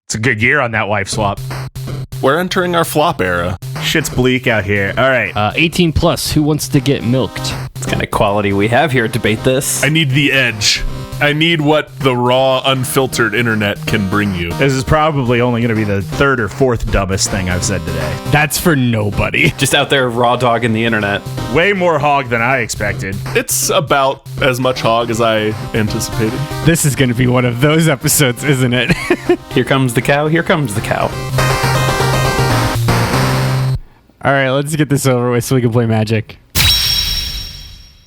It's a good year on that wife swap. We're entering our flop era. Shit's bleak out here. All right. 18 plus. Who wants to get milked? It's kind of quality we have here at Debate This. I need the edge. I need what the raw, unfiltered internet can bring you. This is probably only going to be the third or fourth dumbest thing I've said today. That's for nobody. Just out there raw dogging the internet. Way more hog than I expected. It's about as much hog as I anticipated. This is going to be one of those episodes, isn't it? Here comes the cow. Here comes the cow. All right, let's get this over with so we can play Magic.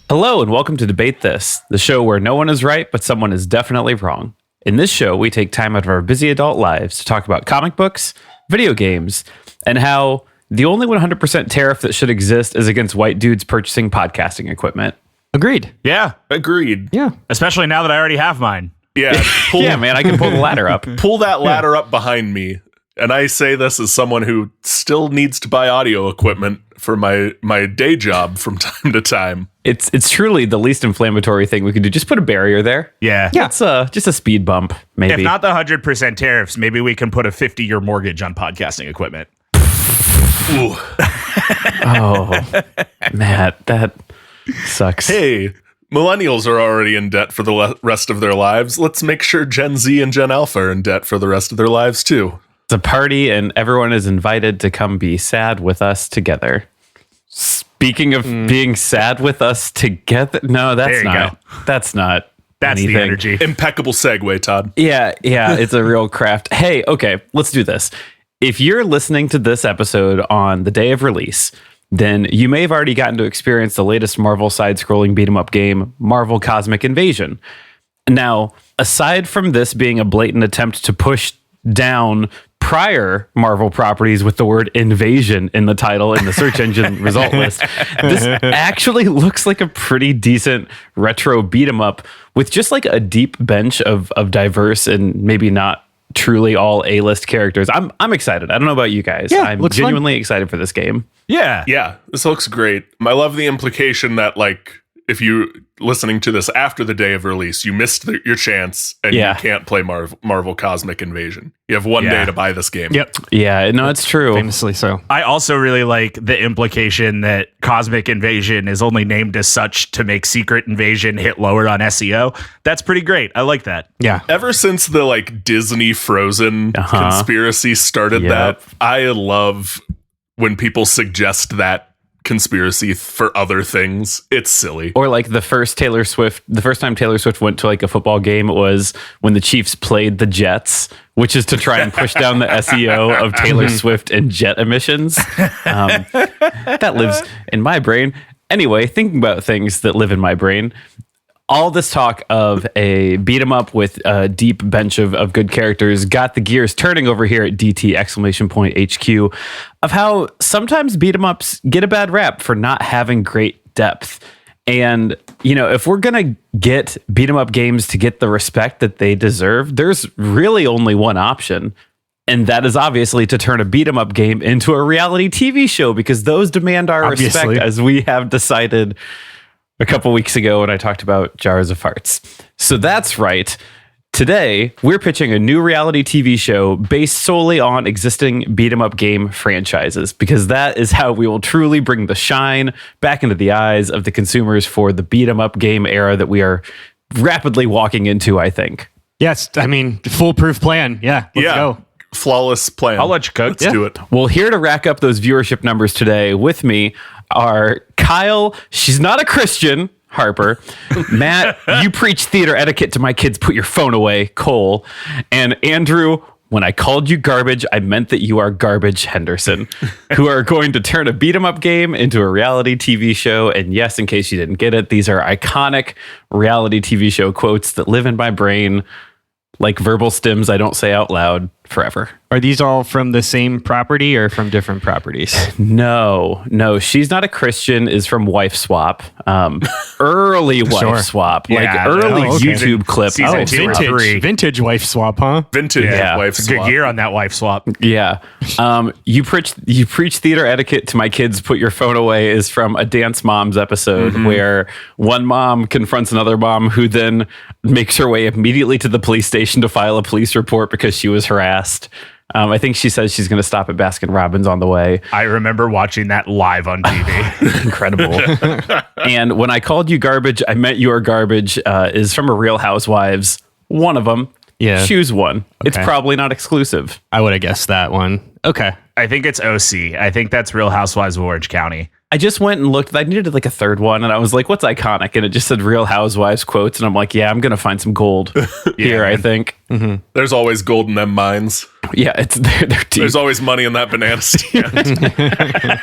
Hello and welcome to Debate This, the show where no one is right, but someone is definitely wrong. In this show, we take time out of our busy adult lives to talk about comic books, video games, and how the only 100% tariff that should exist is against white dudes purchasing podcasting equipment. Agreed. Yeah. Agreed. Yeah. Especially now that I already have mine. Yeah. Yeah, man, I can pull the ladder up. Pull that ladder up behind me. And I say this as someone who still needs to buy audio equipment for my day job from time to time. It's truly the least inflammatory thing we could do. Just put a barrier there. Yeah. It's just a speed bump, maybe. If not the 100% tariffs, maybe we can put a 50-year mortgage on podcasting equipment. Ooh. Oh, Matt, that sucks. Hey, millennials are already in debt for the rest of their lives. Let's make sure Gen Z and Gen Alpha are in debt for the rest of their lives, too. It's a party and everyone is invited to come be sad with us together. Speaking of being sad with us together, no, that's not. That's not. That's anything. the energy. Impeccable segue, Todd. Yeah, it's a real craft. Hey, okay, let's do this. If you're listening to this episode on the day of release, then you may have already gotten to experience the latest Marvel side-scrolling beat-em-up game, Marvel Cosmic Invasion. Now, aside from this being a blatant attempt to push down prior Marvel properties with the word invasion in the title in the search engine result list, this actually looks like a pretty decent retro beat 'em up with just like a deep bench of diverse and maybe not truly all A-list characters. I'm excited. I don't know about you guys. Yeah, I'm looks genuinely excited for this game. Yeah. Yeah, this looks great. I love the implication that, like, if you listening to this after the day of release, you missed your chance and you can't play Marvel Cosmic Invasion. You have one day to buy this game. Yep. Yeah, no, it's true. Famously so. I also really like the implication that Cosmic Invasion is only named as such to make Secret Invasion hit lower on SEO. That's pretty great. I like that. Yeah. Ever since the like Disney Frozen conspiracy started that, I love when people suggest that conspiracy for other things. It's silly. Or like the first time Taylor Swift went to like a football game, it was when the Chiefs played the Jets, which is to try and push down the SEO of Taylor Swift and jet emissions. That lives in my brain. Anyway, thinking about things that live in my brain, all this talk of a beat 'em up with a deep bench of good characters got the gears turning over here at DT HQ of how sometimes beat 'em ups get a bad rap for not having great depth. And, you know, if we're going to get beat 'em up games to get the respect that they deserve, there's really only one option. And that is obviously to turn a beat 'em up game into a reality TV show, because those demand our respect, as we have decided a couple weeks ago when I talked about Jars of Farts. So that's right. Today, we're pitching a new reality TV show based solely on existing beat 'em up game franchises, because that is how we will truly bring the shine back into the eyes of the consumers for the beat 'em up game era that we are rapidly walking into, I think. Yes. I mean, foolproof plan. Yeah. Let's go. Flawless plan. I'll let you cook. Let's do it. Well, here to rack up those viewership numbers today with me are Kyle, she's not a Christian, Harper, Matt, you preach theater etiquette to my kids, put your phone away, Cole, and Andrew, when I called you garbage, I meant that you are garbage, Henderson, who are going to turn a beat 'em up game into a reality TV show. And yes, in case you didn't get it, these are iconic reality TV show quotes that live in my brain like verbal stims I don't say out loud forever. Are these all from the same property or from different properties? No, she's not a Christian, is from Wife Swap. Early Wife Swap. Yeah, like early YouTube clip. Season 2 or 3. Vintage Wife Swap, huh? Vintage Wife It's a Swap. good year on that wife swap. Yeah. You preach theater etiquette to my kids, put your phone away is from a Dance Moms episode where one mom confronts another mom who then makes her way immediately to the police station to file a police report because she was harassed. I think she says she's going to stop at Baskin Robbins on the way. I remember watching that live on TV. Incredible. And when I called you garbage, I meant your garbage is from a Real Housewives. One of them. Yeah. Choose one. Okay. It's probably not exclusive. I would have guessed that one. Okay. I think it's OC. I think that's Real Housewives of Orange County. I just went and looked. I needed like a third one, and I was like, "What's iconic?" And it just said "Real Housewives" quotes, and I'm like, "Yeah, I'm gonna find some gold here." I think. There's always gold in them mines. Yeah, it's they're deep. There's always money in that banana stand.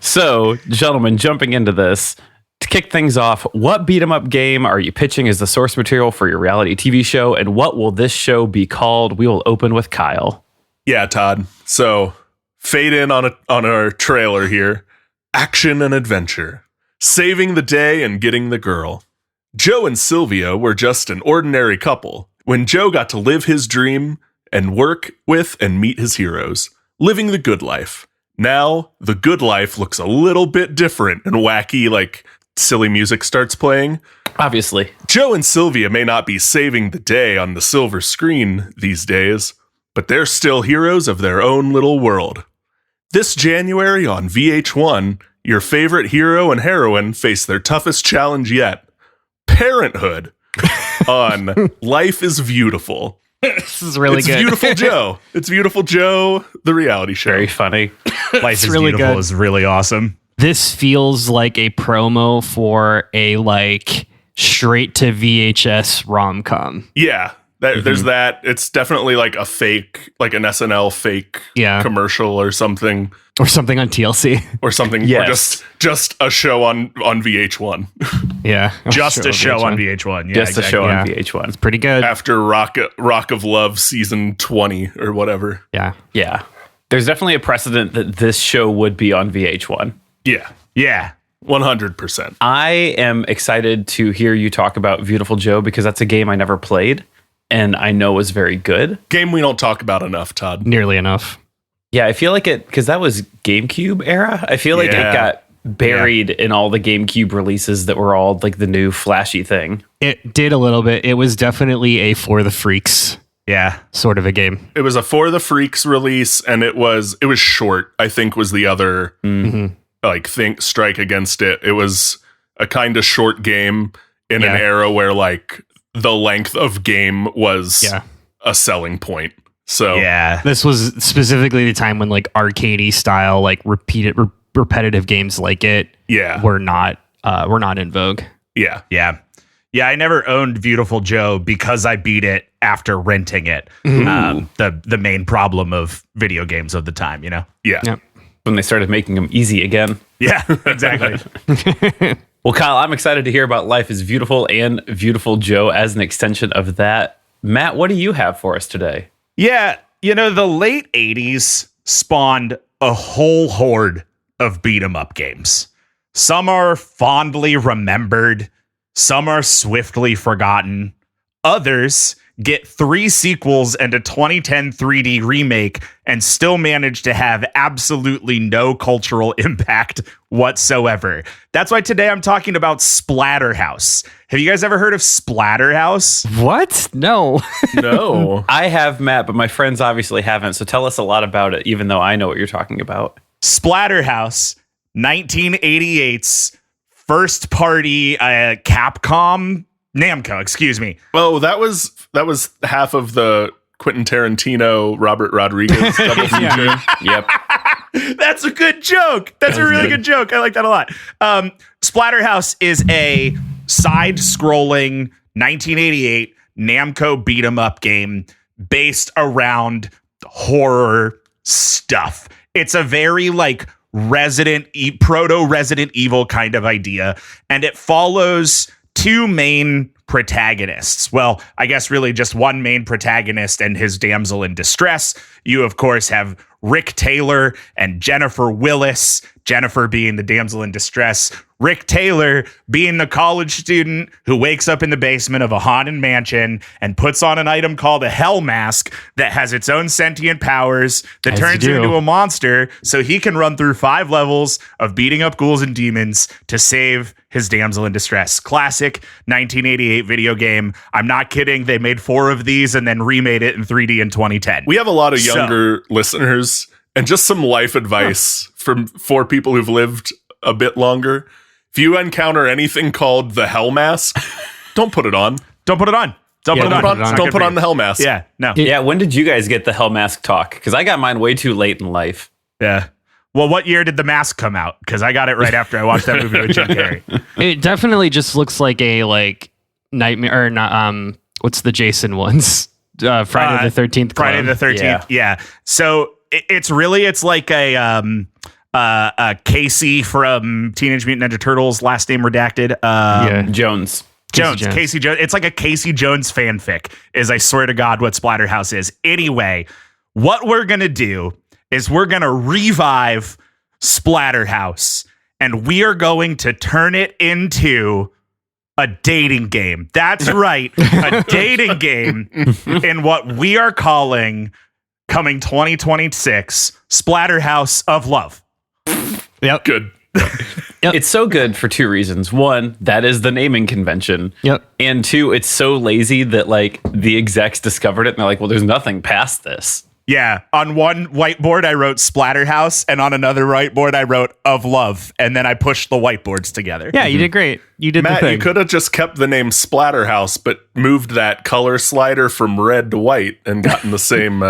So, gentlemen, jumping into this to kick things off, what beat 'em up game are you pitching as the source material for your reality TV show, and what will this show be called? We will open with Kyle. Yeah, Todd. So fade in on our trailer here. Action and adventure. Saving the day and getting the girl. Joe and Sylvia were just an ordinary couple when Joe got to live his dream and work with and meet his heroes, living the good life. Now, the good life looks a little bit different and wacky, like silly music starts playing. Obviously. Joe and Sylvia may not be saving the day on the silver screen these days, but they're still heroes of their own little world. This January on VH1, your favorite hero and heroine face their toughest challenge yet. Parenthood on Life is Beautiful. This is really It's good. Beautiful Joe. It's Beautiful Joe, the reality show. Very funny. Life is really Beautiful good. is really awesome. This feels like a promo for a like straight to VHS rom-com. Yeah, there's that. It's definitely like a fake, like an SNL fake commercial or something. Or something on TLC. Or something. Yes. Or just a show on VH1. Yeah. Just a show on VH1. Yeah, Just a show on Yeah. VH1. It's pretty good. After Rock of Love season 20 or whatever. Yeah. Yeah. There's definitely a precedent that this show would be on VH1. Yeah. Yeah. 100%. I am excited to hear you talk about Viewtiful Joe because that's a game I never played and I know was very good. Game we don't talk about enough, Todd. Nearly enough. Yeah, I feel like it, because that was GameCube era. I feel like Yeah. it got buried in all the GameCube releases that were all like the new flashy thing. It did a little bit. It was definitely a for the freaks Yeah. sort of a game. It was a For the Freaks release, and it was short, I think was the other strike against it. It was a kind of short game in an era where like the length of game was a selling point. So Yeah. This was specifically the time when like arcadey style, like repetitive games like it were not in vogue. Yeah. Yeah. Yeah, I never owned Viewtiful Joe because I beat it after renting it. The main problem of video games of the time, you know? Yeah. Yep. When they started making them easy again. Yeah, exactly. Well, Kyle, I'm excited to hear about Life is Beautiful and Viewtiful Joe as an extension of that. Matt, what do you have for us today? Yeah, you know, the late 80s spawned a whole horde of beat 'em up games. Some are fondly remembered, some are swiftly forgotten. Others get 3 sequels and a 2010 3D remake and still manage to have absolutely no cultural impact whatsoever. That's why today I'm talking about Splatterhouse. Have you guys ever heard of Splatterhouse? What? No. No. I have, Matt, but my friends obviously haven't. So tell us a lot about it, even though I know what you're talking about. Splatterhouse, 1988's first party Capcom Namco, excuse me. Oh, that was half of the Quentin Tarantino, Robert Rodriguez double feature. Yep. That's a good joke. That's a really good joke. I like that a lot. Splatterhouse is a side-scrolling 1988 Namco beat 'em up game based around horror stuff. It's a very like proto Resident Evil kind of idea, and it follows two main protagonists. Well, I guess really just one main protagonist and his damsel in distress. You, of course, have Rick Taylor and Jennifer Willis, Jennifer being the damsel in distress, Rick Taylor being the college student who wakes up in the basement of a haunted mansion and puts on an item called a hell mask that has its own sentient powers that turns him into a monster so he can run through 5 levels of beating up ghouls and demons to save his damsel in distress. Classic 1988 video game. I'm not kidding. They made 4 of these and then remade it in 3D in 2010. We have a lot of younger listeners, and just some life advice for people who've lived a bit longer. If you encounter anything called the hell mask, don't put it on. Don't put it on. Don't put on the hell mask. Yeah, no. Yeah, when did you guys get the hell mask talk? Because I got mine way too late in life. Yeah. Well, what year did The Mask come out? Because I got it right after I watched that movie with Jim Carrey. It definitely just looks like a nightmare or not. What's the Jason ones? Friday the 13th. Friday the 13th. Yeah. So it's like a Casey from Teenage Mutant Ninja Turtles, last name redacted. Jones. Casey Jones. It's like a Casey Jones fanfic, is I swear to God what Splatterhouse is. Anyway, what we're going to do is we're going to revive Splatterhouse, and we are going to turn it into a dating game. That's right, a dating game in what we are calling, coming 2026, Splatterhouse of Love. Yep. Good. Yep. It's so good for 2 reasons. 1, that is the naming convention. Yep. And 2, it's so lazy that the execs discovered it and they're like, well, there's nothing past this. Yeah, on one whiteboard I wrote Splatterhouse, and on another whiteboard I wrote Of Love, and then I pushed the whiteboards together. Yeah, you did great. You did Matt, the thing. you could have just kept the name Splatterhouse, but moved that color slider from red to white and gotten the same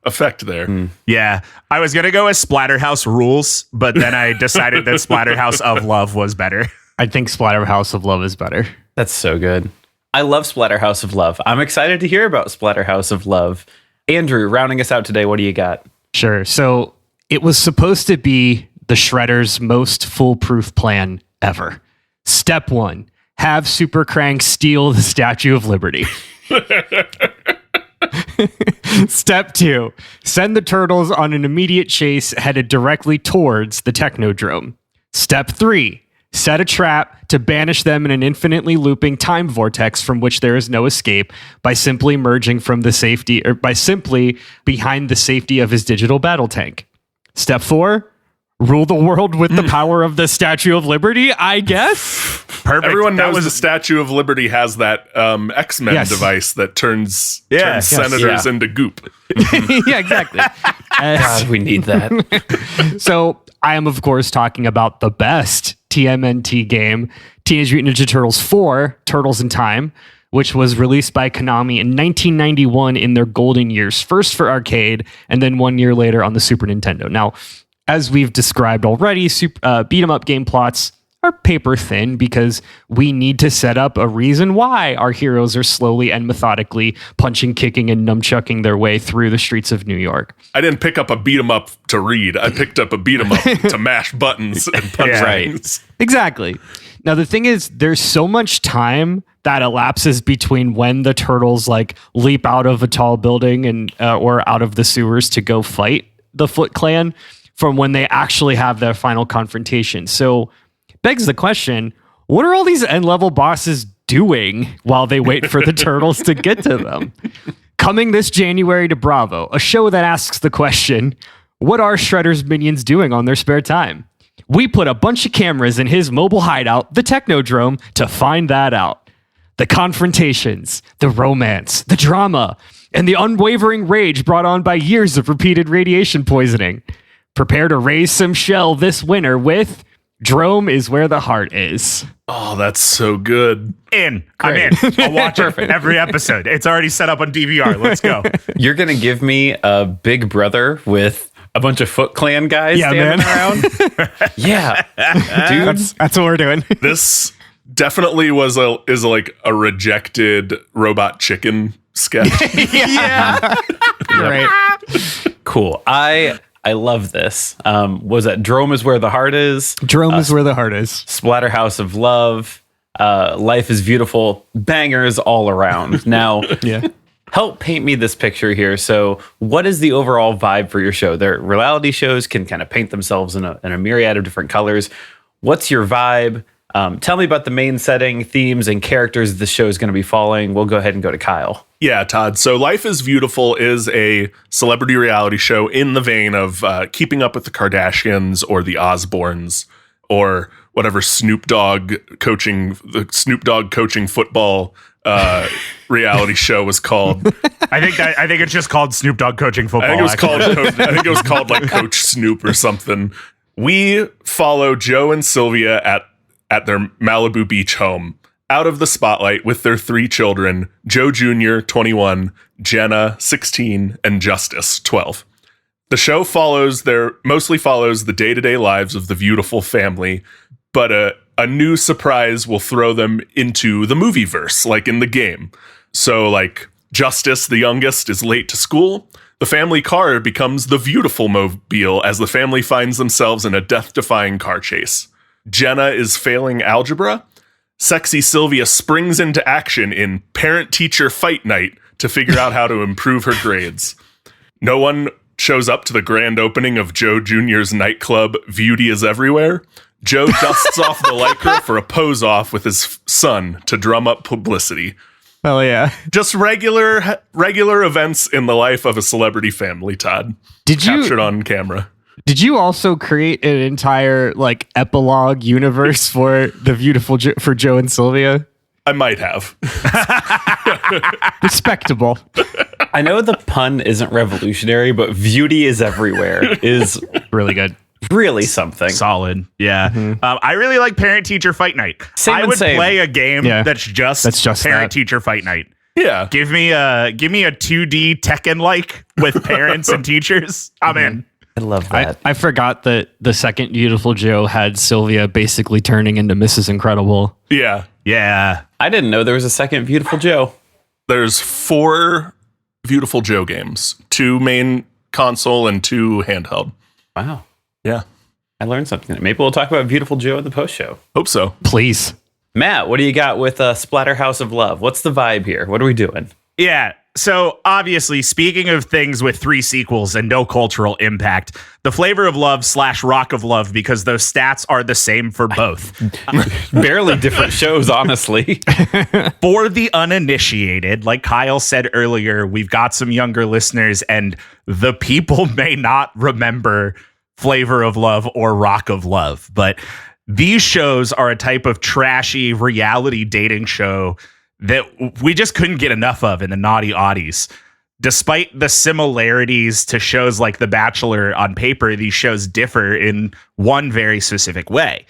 effect there. Yeah, I was gonna go with Splatterhouse Rules, but then I decided that Splatterhouse of Love was better. I think Splatterhouse of Love is better. That's so good. I love Splatterhouse of Love. I'm excited to hear about Splatterhouse of Love. Andrew, rounding us out today, what do you got? Sure. So it was supposed to be the Shredder's most foolproof plan ever. Step 1, have Super Krang steal the Statue of Liberty. Step 2, send the turtles on an immediate chase headed directly towards the Technodrome. Step 3, set a trap to banish them in an infinitely looping time vortex from which there is no escape by simply merging from the safety, or by simply behind the safety of his digital battle tank. Step 4, rule the world with the power of the Statue of Liberty, I guess. Perfect. Everyone knows the Statue of Liberty has that X-Men device that turns senators into goop. Yeah, exactly. God, we need that. So I am, of course, talking about the best TMNT game, Teenage Mutant Ninja Turtles 4, Turtles in Time, which was released by Konami in 1991 in their golden years, first for arcade, and then 1 year later on the Super Nintendo. Now, as we've described already, beat-em-up game plots are paper thin because we need to set up a reason why our heroes are slowly and methodically punching, kicking, and nunchucking their way through the streets of New York. I didn't pick up a beat 'em up to read. I picked up a beat 'em up to mash buttons and punch things. Exactly. Now, the thing is, there's so much time that elapses between when the turtles leap out of a tall building and or out of the sewers to go fight the Foot Clan from when they actually have their final confrontation. So begs the question, what are all these end-level bosses doing while they wait for the turtles to get to them? Coming this January to Bravo, a show that asks the question, what are Shredder's minions doing on their spare time? We put a bunch of cameras in his mobile hideout, the Technodrome, to find that out. The confrontations, the romance, the drama, and the unwavering rage brought on by years of repeated radiation poisoning. Prepare to raise some shell this winter with Drome is Where the Heart Is. Oh, that's so good. I'm in. I'll watch it every episode. It's already set up on DVR. Let's go. You're going to give me a Big Brother with a bunch of Foot Clan guys standing around? Yeah. Dude. That's what we're doing. This definitely is like a rejected Robot Chicken sketch. Yeah. Right. Cool. I love this. Was that Drome is Where the Heart Is? Drome is Where the Heart Is. Splatterhouse of Love. Life is Beautiful, bangers all around. Now, Yeah. help paint me this picture here. So, what is the overall vibe for your show? Their reality shows can kind of paint themselves in a myriad of different colors. What's your vibe? Tell me about the main setting, themes, and characters the show is going to be following. We'll go ahead and go to Kyle. Yeah, Todd. So Life is Viewtiful is a celebrity reality show in the vein of Keeping Up with the Kardashians or the Osbournes or whatever Snoop Dogg coaching football reality show was called. I think it's just called Snoop Dogg coaching football. I think it was called like Coach Snoop or something. We follow Joe and Sylvia at their Malibu Beach home, out of the spotlight with their 3 children, Joe Jr., 21, Jenna, 16, and Justice, 12. The show mostly follows the day-to-day lives of the Viewtiful family, but a new surprise will throw them into the movieverse, like in the game. So, like, Justice, the youngest, is late to school. The family car becomes the Viewtiful mobile as the family finds themselves in a death-defying car chase. Jenna is failing algebra. Sexy Sylvia springs into action in parent-teacher fight night to figure out how to improve her grades. No one shows up to the grand opening of Joe Jr.'s nightclub, Beauty is Everywhere. Joe dusts off the Lycra for a pose-off with his son to drum up publicity. Oh, yeah. Just regular events in the life of a celebrity family, Todd. Captured on camera. Did you also create an entire like epilogue universe for the Viewtiful for Joe and Sylvia? I might have. Respectable. I know the pun isn't revolutionary, but Beauty is Everywhere is Really good. really something. Solid. Yeah. I really like parent-teacher fight night. Same I and would same. play a game Yeah. that's just parent-teacher fight night. Yeah. Give me a 2D Tekken-like with parents and teachers. I'm in. I love that. I forgot that the second Viewtiful Joe had Sylvia basically turning into Mrs. Incredible. Yeah. Yeah. I didn't know there was a second Viewtiful Joe. There's 4 Viewtiful Joe games, 2 main console and 2 handheld. Wow. Yeah. I learned something. Maybe we'll talk about Viewtiful Joe in the post show. Hope so. Please. Matt, what do you got with Splatterhouse of Love? What's the vibe here? What are we doing? Yeah. So obviously, speaking of things with 3 sequels and no cultural impact, the Flavor of Love / Rock of Love, because those stats are the same for both. Barely different shows, honestly. For the uninitiated, like Kyle said earlier, we've got some younger listeners and the people may not remember Flavor of Love or Rock of Love, but these shows are a type of trashy reality dating show that we just couldn't get enough of in the naughty oddies. Despite the similarities to shows like The Bachelor on paper, these shows differ in one very specific way.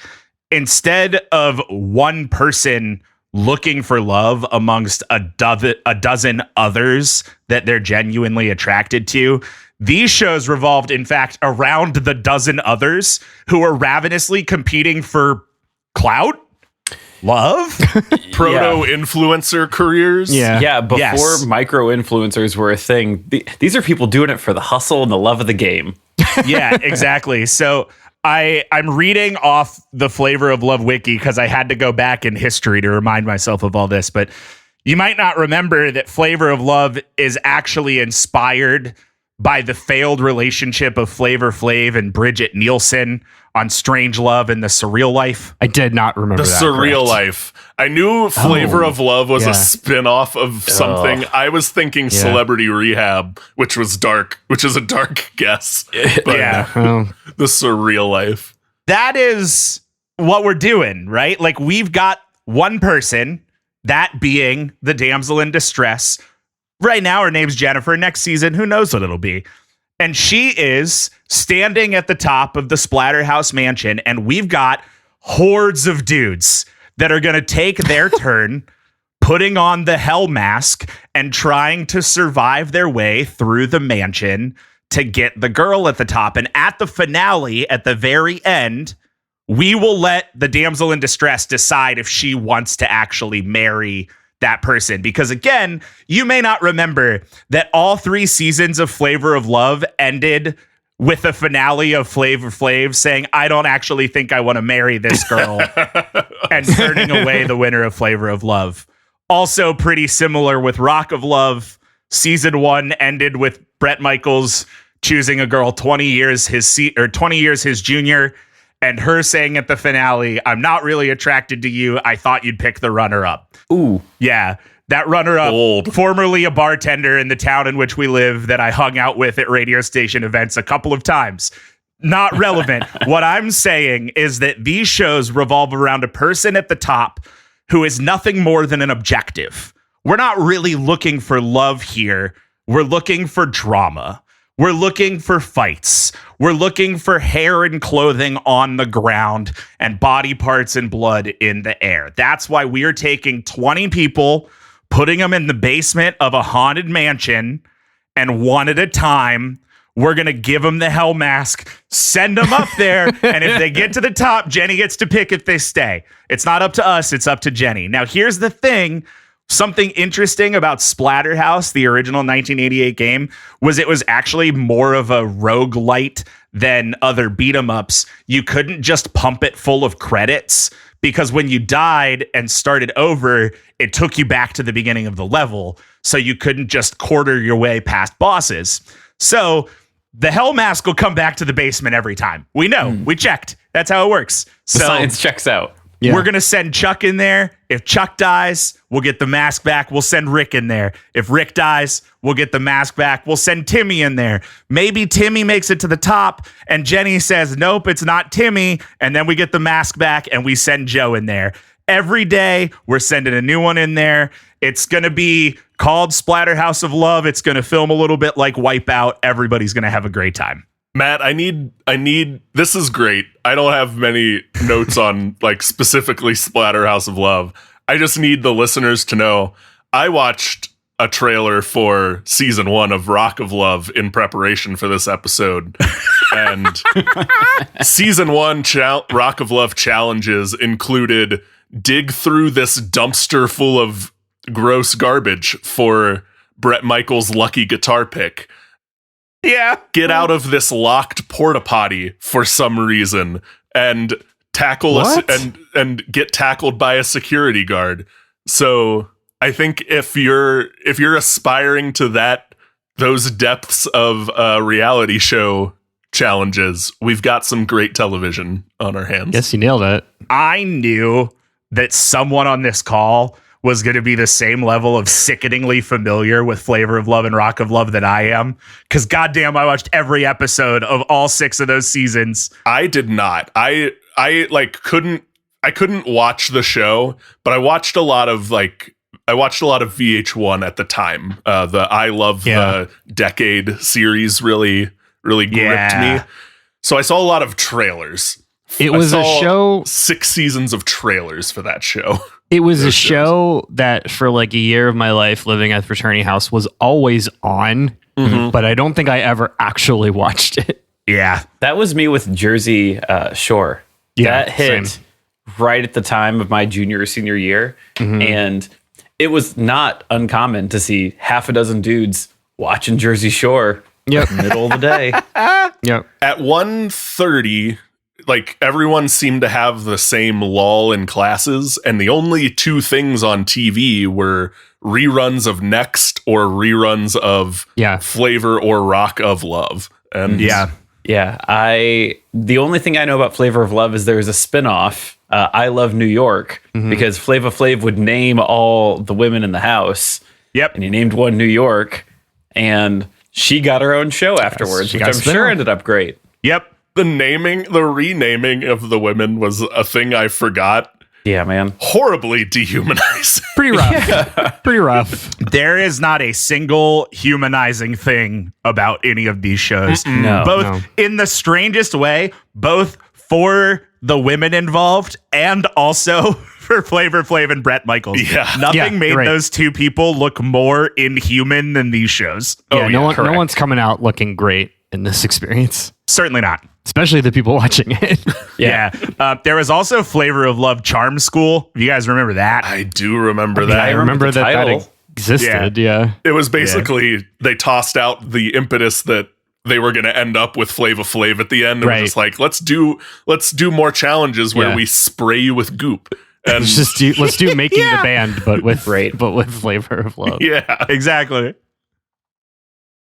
Instead of one person looking for love amongst a dozen others that they're genuinely attracted to, these shows revolved, in fact, around the dozen others who are ravenously competing for clout, love, proto-influencer careers. Yeah, before Yes. micro-influencers were a thing, these are people doing it for the hustle and the love of the game. Yeah, exactly. So I'm reading off the Flavor of Love wiki because I had to go back in history to remind myself of all this. But you might not remember that Flavor of Love is actually inspired by the failed relationship of Flavor Flav and Bridget Nielsen on Strange Love and The Surreal Life. I did not remember The that. Surreal correct. Life. I knew Flavor of Love was yeah. a spin-off of something. I was thinking Celebrity Rehab, which was dark, which is a dark guess. But Yeah. Oh, The Surreal Life. That is what we're doing, right? Like we've got one person, that being the damsel in distress. Right now, her name's Jennifer. Next season, who knows what it'll be. And she is standing at the top of the Splatterhouse mansion, and we've got hordes of dudes that are going to take their turn putting on the hell mask and trying to survive their way through the mansion to get the girl at the top. And at the finale, at the very end, we will let the damsel in distress decide if she wants to actually marry that person. Because again, you may not remember that all 3 seasons of Flavor of Love ended with the finale of Flavor Flav saying, I don't actually think I want to marry this girl, and turning away the winner of Flavor of Love. Also pretty similar with Rock of Love. Season 1 ended with Bret Michaels choosing a girl 20 years his junior, and her saying at the finale, I'm not really attracted to you. I thought you'd pick the runner-up. Ooh. Yeah. That runner-up, Bold. formerly a bartender in the town in which we live that I hung out with at radio station events a couple of times. Not relevant. What I'm saying is that these shows revolve around a person at the top who is nothing more than an objective. We're not really looking for love here. We're looking for drama. We're looking for fights. We're looking for hair and clothing on the ground and body parts and blood in the air. That's why we are taking 20 people, putting them in the basement of a haunted mansion, and one at a time, we're going to give them the hell mask, send them up there, and if they get to the top, Jenny gets to pick if they stay. It's not up to us, it's up to Jenny. Now, here's the thing. Something interesting about Splatterhouse, the original 1988 game, was it was actually more of a roguelite than other beat-em-ups. You couldn't just pump it full of credits, because when you died and started over, it took you back to the beginning of the level, so you couldn't just quarter your way past bosses. So the Hell Mask will come back to the basement every time. We know. We checked. That's how it works. The science checks out. Yeah. We're going to send Chuck in there. If Chuck dies, we'll get the mask back. We'll send Rick in there. If Rick dies, we'll get the mask back. We'll send Timmy in there. Maybe Timmy makes it to the top and Jenny says, nope, it's not Timmy. And then we get the mask back and we send Joe in there. Every day, we're sending a new one in there. It's going to be called Splatterhouse of Love. It's going to film a little bit like Wipeout. Everybody's going to have a great time. Matt, I need, this is great. I don't have many notes on like specifically Splatterhouse of Love. I just need the listeners to know I watched a trailer for season 1 of Rock of Love in preparation for this episode. And season 1 Rock of Love challenges included dig through this dumpster full of gross garbage for Bret Michaels' lucky guitar pick. Yeah. Get out of this locked porta potty for some reason and tackle and get tackled by a security guard. So I think if you're aspiring to those depths of reality show challenges, we've got some great television on our hands. Yes, you nailed it. I knew that someone on this call was going to be the same level of sickeningly familiar with Flavor of Love and Rock of Love that I am. Because goddamn, I watched every episode of all 6 of those seasons. I did not. I couldn't watch the show, but I watched a lot of VH1 at the time. The I Love the Decade series really gripped me. So I saw a lot of trailers. It was a show. 6 seasons of trailers for that show. It was a show that for like a year of my life living at the fraternity house was always on, but I don't think I ever actually watched it. Yeah. That was me with Jersey Shore. Yeah, that hit same. right at the time of my junior or senior year. And it was not uncommon to see half a dozen dudes watching Jersey Shore Yep. middle of the day. Yep. At 1:30, like everyone seemed to have the same lull in classes, and the only 2 things on TV were reruns of Next or reruns of Flavor or Rock of Love. And the only thing I know about Flavor of Love is there's a spinoff, I Love New York, because Flava Flav would name all the women in the house. Yep. And he named one New York, and she got her own show afterwards, which I'm sure ended up great. Yep. the renaming of the women was a thing I forgot. Yeah, man. Horribly dehumanizing. Pretty rough. Pretty rough. There is not a single humanizing thing about any of these shows. No. In the strangest way, both for the women involved and also for Flavor Flav and Bret Michaels. Yeah. Nothing made those two people look more inhuman than these shows. No one's coming out looking great in this experience. Certainly not. Especially the people watching it. Yeah. There was also Flavor of Love Charm School. If you guys remember that. I do remember that. I remember that existed. Yeah. It was basically they tossed out the impetus that they were going to end up with Flava Flav at the end. And Right. we're just like, let's do more challenges where we spray you with goop. And Let's do making the band, but with Flavor of Love. yeah, Exactly.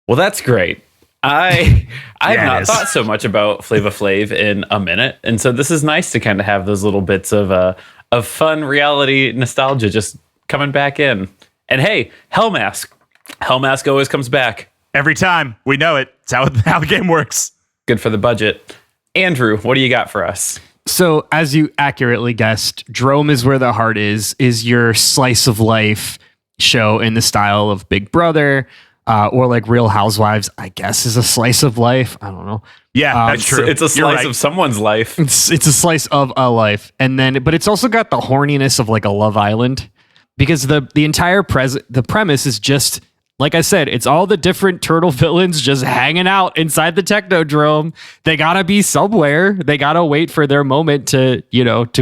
Well, that's great. I've Yeah, not it is. thought so much about Flava Flav in a minute, and so this is nice to kind of have those little bits of fun reality nostalgia just coming back in. And hey, Hell Mask always comes back. Every time. We know it. It's how the game works. Good for the budget. Andrew, what do you got for us? So, as you accurately guessed, Drome is Where the Heart is your slice of life show in the style of Big Brother, or like Real Housewives, I guess, is a slice of life. I don't know. Yeah, that's true. It's a You're slice right. of someone's life. It's a slice of a life, but it's also got the horniness of like a Love Island, because the entire the premise is just, like I said, it's all the different turtle villains just hanging out inside the Technodrome. They gotta be somewhere. They gotta wait for their moment to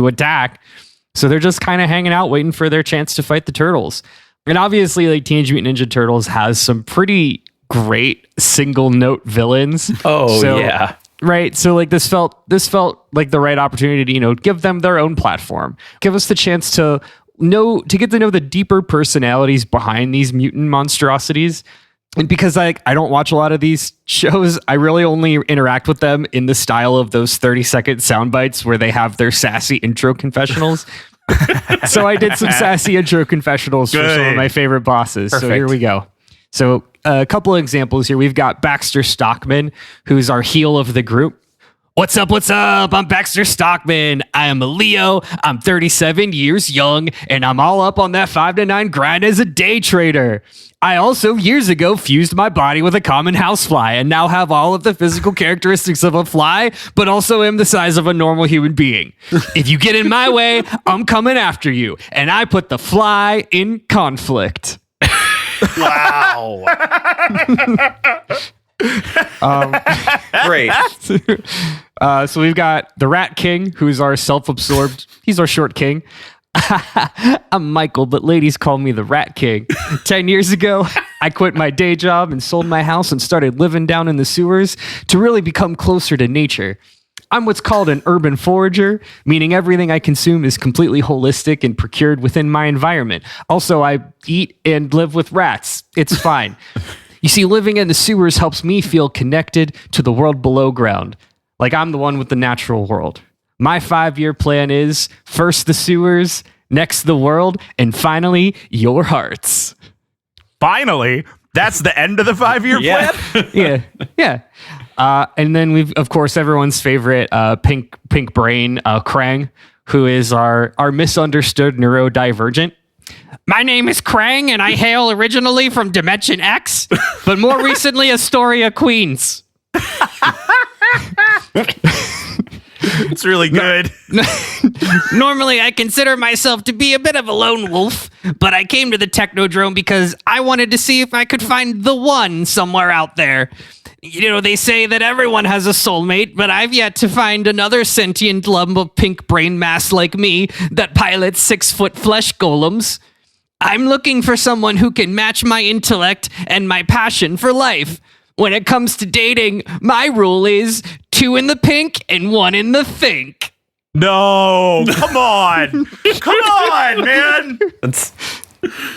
attack. So they're just kind of hanging out, waiting for their chance to fight the turtles. And obviously, like, Teenage Mutant Ninja Turtles has some pretty great single note villains. Oh, yeah. Right. So like this felt like the right opportunity to, give them their own platform. Give us the chance to get to know the deeper personalities behind these mutant monstrosities. And because I don't watch a lot of these shows, I really only interact with them in the style of those 30-second sound bites where they have their sassy intro confessionals. So I did some sassy intro confessionals for some of my favorite bosses. Perfect. So here we go. So a couple of examples here. We've got Baxter Stockman, who's our heel of the group. What's up? I'm Baxter Stockman. I am a Leo. I'm 37 years young, and I'm all up on that 5 to 9 grind as a day trader. I also years ago fused my body with a common housefly and now have all of the physical characteristics of a fly, but also am the size of a normal human being. If you get in my way, I'm coming after you, and I put the fly in conflict. Wow. Great. So we've got the Rat King, who's our self-absorbed, he's our short king. I'm Michael, but ladies call me the Rat King. 10 years ago, I quit my day job and sold my house and started living down in the sewers to really become closer to nature. I'm what's called an urban forager, meaning everything I consume is completely holistic and procured within my environment. Also, I eat and live with rats. It's fine. You see, living in the sewers helps me feel connected to the world below ground. Like I'm the one with the natural world. My 5-year plan is first the sewers, next the world, and finally your hearts. Finally, that's the end of the 5-year plan? Yeah. And then we've, of course, everyone's favorite pink brain, Krang, who is our misunderstood neurodivergent. My name is Krang, and I hail originally from Dimension X, but more recently Astoria, Queens. It's really good. Normally, I consider myself to be a bit of a lone wolf, but I came to the Technodrome because I wanted to see if I could find the one somewhere out there. They say that everyone has a soulmate, but I've yet to find another sentient lump of pink brain mass like me that pilots 6-foot flesh golems. I'm looking for someone who can match my intellect and my passion for life. When it comes to dating, my rule is 2 in the pink and 1 in the think. No, come on. Come on, man.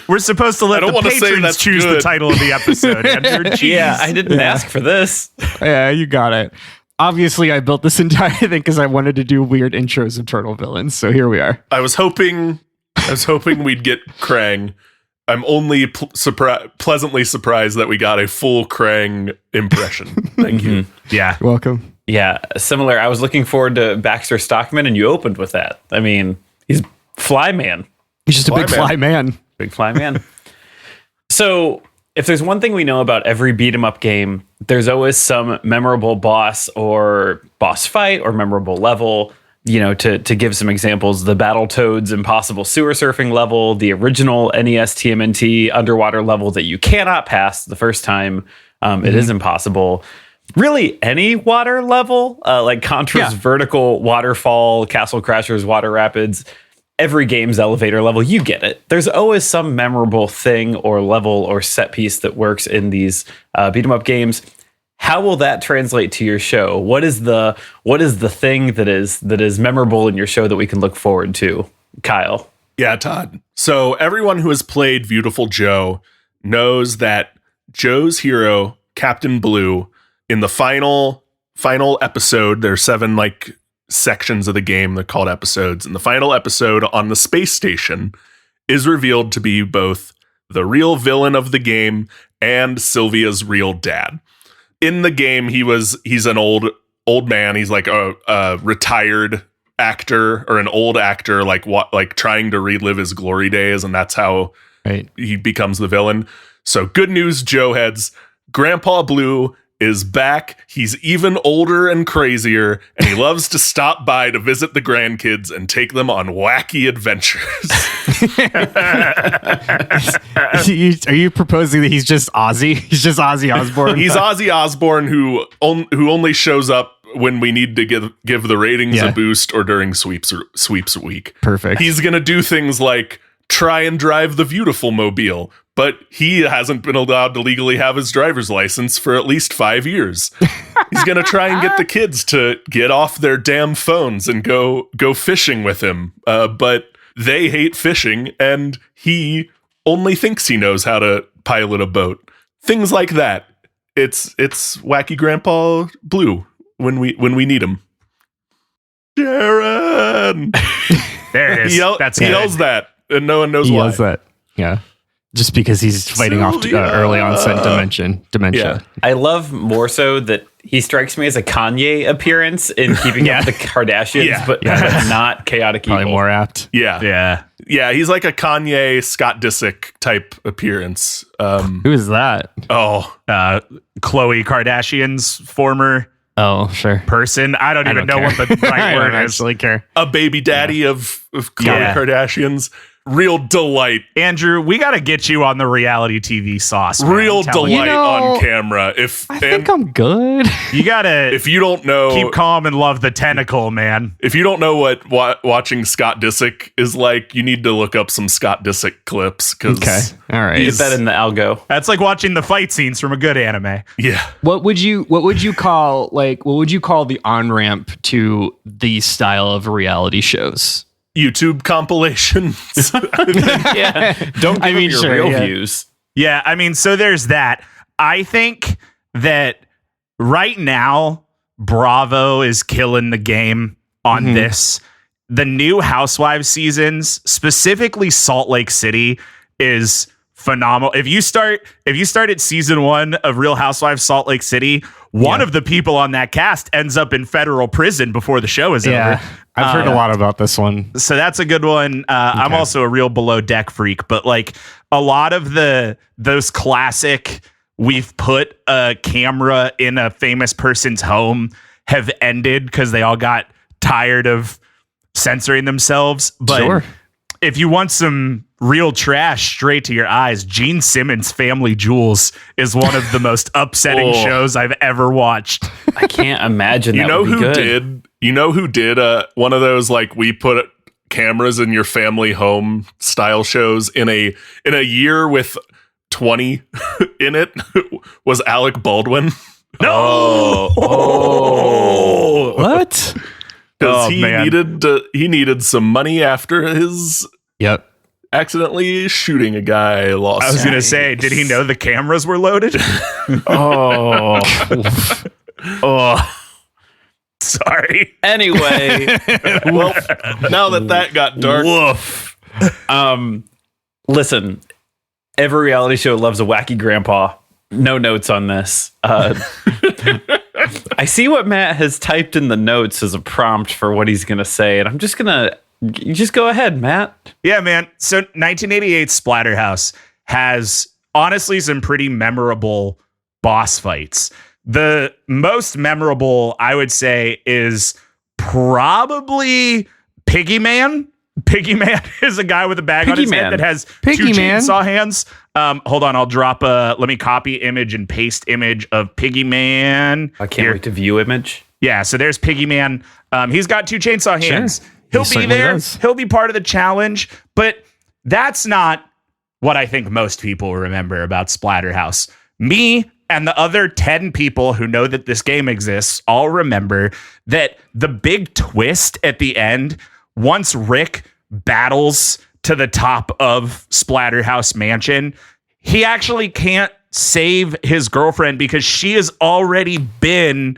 We're supposed to let the patrons choose the title of the episode. Andrew. Yeah, I didn't ask for this. Yeah, you got it. Obviously, I built this entire thing because I wanted to do weird intros of turtle villains. So here we are. I was hoping we'd get Krang. I'm only pleasantly surprised that we got a full Krang impression. Thank you. Yeah. You're welcome. Yeah, similar. I was looking forward to Baxter Stockman, and you opened with that. I mean, he's Fly Man. He's just a big fly man. Big Fly Man. So, if there's one thing we know about every beat 'em up game, there's always some memorable boss or boss fight or memorable level. To give some examples, the Battletoads Impossible Sewer Surfing level, the original NES TMNT underwater level that you cannot pass the first time. It is impossible. Really, any water level, like Contra's vertical waterfall, Castle Crashers, Water Rapids, every game's elevator level, you get it. There's always some memorable thing or level or set piece that works in these beat 'em up games. how will that translate to your show? What is the thing that is memorable in your show that we can look forward to? Kyle. Yeah, Todd. So everyone who has played Viewtiful Joe knows that Joe's hero, Captain Blue, in the final episode, there's 7 sections of the game. They're called episodes. And the final episode on the space station is revealed to be both the real villain of the game and Sylvia's real dad. In the game, he's an old man. He's like a retired actor or an old actor, like trying to relive his glory days, and that's how he becomes the villain. So good news, Joe heads. Grandpa Blue is back. He's even older and crazier, and he loves to stop by to visit the grandkids and take them on wacky adventures. Are you proposing that he's just Ozzy? He's just Ozzy Osbourne? He's Ozzy Osbourne who only shows up when we need to give the ratings a boost or during sweeps week. Perfect. He's going to do things like try and drive the Viewtiful mobile, but he hasn't been allowed to legally have his driver's license for at least 5 years. He's going to try and get the kids to get off their damn phones and go fishing with him. But they hate fishing, and he only thinks he knows how to pilot a boat. Things like that. It's wacky Grandpa Blue when we need him. Sharon! There it is. He yells that, and no one knows he why. yells that. Yeah. Just because he's fighting off early onset dementia. Yeah. I love more so that he strikes me as a Kanye appearance in Keeping Up with the Kardashians, but not chaotic Probably evil. more apt. Yeah. He's like a Kanye Scott Disick type appearance. Who is that? Khloe Kardashian's former Sure. person. I don't even know what the right I word don't is. actually care. A baby daddy of Khloe Kardashian's. Real delight. Andrew, we got to get you on the reality TV sauce. Man. Real delight on camera. I think I'm good. You got to if you don't know, keep calm and love the tentacle, man. If you don't know what watching Scott Disick is like, you need to look up some Scott Disick clips. Okay. All right. Get that in the algo. That's like watching the fight scenes from a good anime. Yeah. What would you call the on-ramp to these style of reality shows? YouTube compilations. Don't give him your real views. Yeah, I mean, so there's that. I think that right now, Bravo is killing the game on this. The new Housewives seasons, specifically Salt Lake City, is phenomenal. If you start at season 1 of Real Housewives Salt Lake City, one of the people on that cast ends up in federal prison before the show is over. I've heard a lot about this one. So that's a good one. I'm also a real below deck freak, but like a lot of those classic, we've put a camera in a famous person's home have ended because they all got tired of censoring themselves. But if you want some real trash straight to your eyes, Gene Simmons' Family Jewels is one of the most upsetting shows I've ever watched. I can't imagine that would be good. You know who did one of those like we put cameras in your family home style shows in a year with 20 in it was Alec Baldwin. No. What? Because he needed some money after his accidentally shooting a guy lost. I was going to say, did he know the cameras were loaded? Sorry. Anyway, well, now that got dark. Woof. Listen, every reality show loves a wacky grandpa. No notes on this. I see what Matt has typed in the notes as a prompt for what he's going to say, and I'm just going to just go ahead, Matt. Yeah, man. So 1988 Splatterhouse has honestly some pretty memorable boss fights. The most memorable, I would say, is probably Piggy Man. Piggy Man is a guy with a bag on his head that has two chainsaw hands. Hold on, I'll drop let me copy image and paste image of Piggy Man. I can't wait to view image. Yeah, so there's Piggy Man. He's got two chainsaw hands. Sure. He'll be there. He'll be part of the challenge, but that's not what I think most people remember about Splatterhouse. Me, and the other 10 people who know that this game exists all remember that the big twist at the end, once Rick battles to the top of Splatterhouse Mansion, he actually can't save his girlfriend because she has already been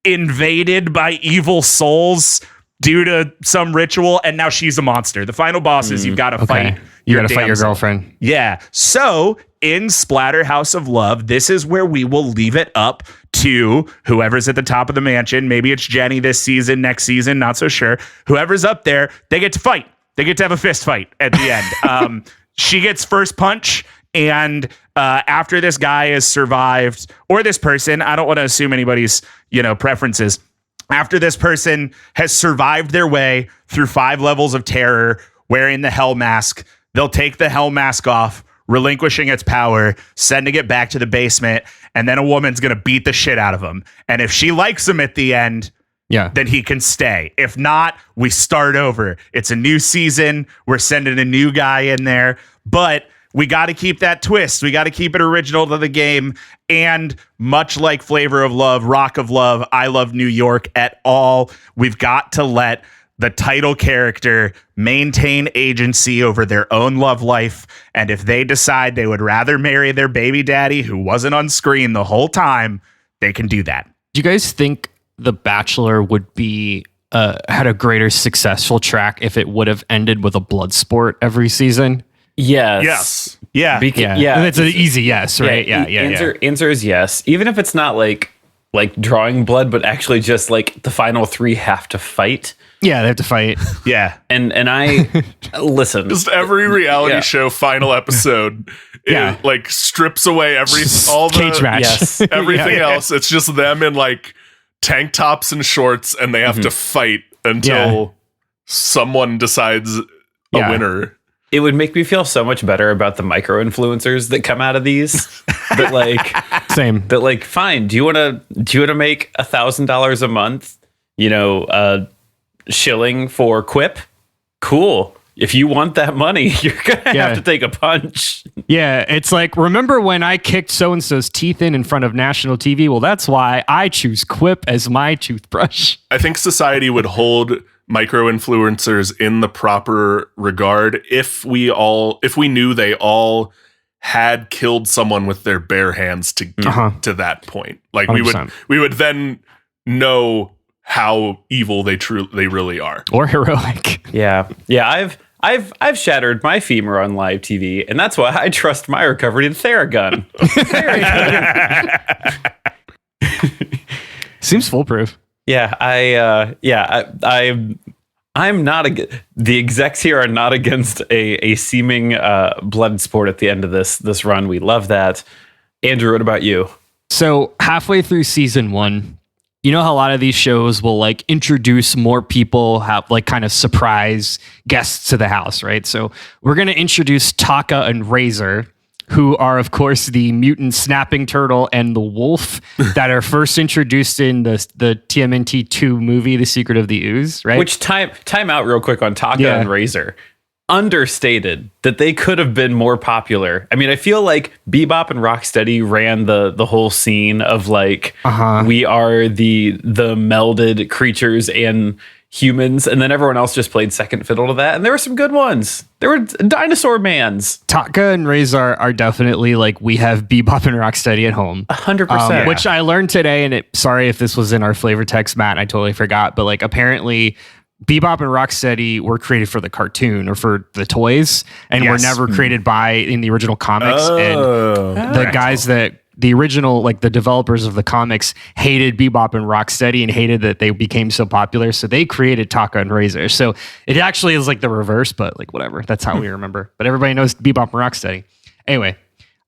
invaded by evil souls due to some ritual, and now she's a monster. The final boss is you've got to fight. You got to fight your girlfriend. Yeah. So in Splatterhouse of Love, this is where we will leave it up to whoever's at the top of the mansion. Maybe it's Jenny this season, next season, not so sure. Whoever's up there, they get to fight. They get to have a fist fight at the end. She gets first punch, and after this guy has survived, or this person, I don't want to assume anybody's, preferences. After this person has survived their way through 5 levels of terror, wearing the hell mask, they'll take the hell mask off, relinquishing its power, sending it back to the basement, and then a woman's going to beat the shit out of him. And if she likes him at the end, then he can stay. If not, we start over. It's a new season. We're sending a new guy in there. But we got to keep that twist. We got to keep it original to the game. And much like Flavor of Love, Rock of Love, I Love New York et al., we've got to let the title character maintain agency over their own love life. And if they decide they would rather marry their baby daddy who wasn't on screen the whole time, they can do that. Do you guys think The Bachelor would be had a greater successful track if it would have ended with a blood sport every season? Yes. Yeah. Yeah. It's an easy yes, right? Yeah. Answer is yes. Even if it's not like drawing blood, but actually just like the final 3 have to fight. Yeah, they have to fight. Yeah. And I listen. Just every reality show final episode it like strips away all the cage match. everything else. It's just them in like tank tops and shorts, and they have to fight until someone decides a winner. It would make me feel so much better about the micro influencers that come out of these. That like same. That like, fine. Do you want to make $1,000 a month? Shilling for Quip? Cool. If you want that money, you're gonna have to take a punch. Yeah, it's like, remember when I kicked so-and-so's teeth in front of national TV? Well, that's why I choose Quip as my toothbrush. I think society would hold micro-influencers in the proper regard if we knew they all had killed someone with their bare hands to get to that point. Like 100%. we would then know how evil they really are, or heroic. Yeah. I've shattered my femur on live TV, and that's why I trust my recovery to Theragun. Seems foolproof. Yeah, I'm not the execs here are not against a seeming blood sport at the end of this run. We love that. Andrew, what about you? So halfway through season 1, you know how a lot of these shows will like introduce more people, have like kind of surprise guests to the house, right? So we're going to introduce Taka and Razor, who are, of course, the mutant snapping turtle and the wolf that are first introduced in the TMNT 2 movie, The Secret of the Ooze, right? Which time out real quick on Taka and Razor. Understated that they could have been more popular. I mean, I feel like Bebop and Rocksteady ran the whole scene of like we are the melded creatures and humans, and then everyone else just played second fiddle to that. And there were some good ones. There were Dinosaur Mans. Taka and Razor are definitely like, we have Bebop and Rocksteady at home. 100%. Which I learned today, and sorry if this was in our flavor text, Matt, I totally forgot, but like apparently Bebop and Rocksteady were created for the cartoon or for the toys, and were never created in the original comics. And the guys that the original, like the developers of the comics, hated Bebop and Rocksteady and hated that they became so popular. So they created Taka and Razor. So it actually is like the reverse, but like whatever. That's how we remember. But everybody knows Bebop and Rocksteady. Anyway,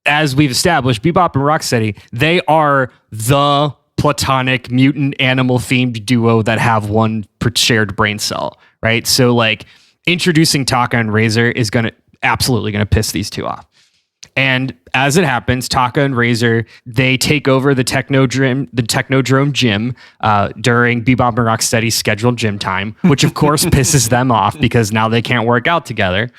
as we've established, Bebop and Rocksteady, they are the platonic mutant animal themed duo that have one shared brain cell, right? So like introducing Taka and Razor is absolutely going to piss these two off. And as it happens, Taka and Razor, they take over the Technodrome gym during Bebop and Rocksteady's scheduled gym time, which of course pisses them off because now they can't work out together.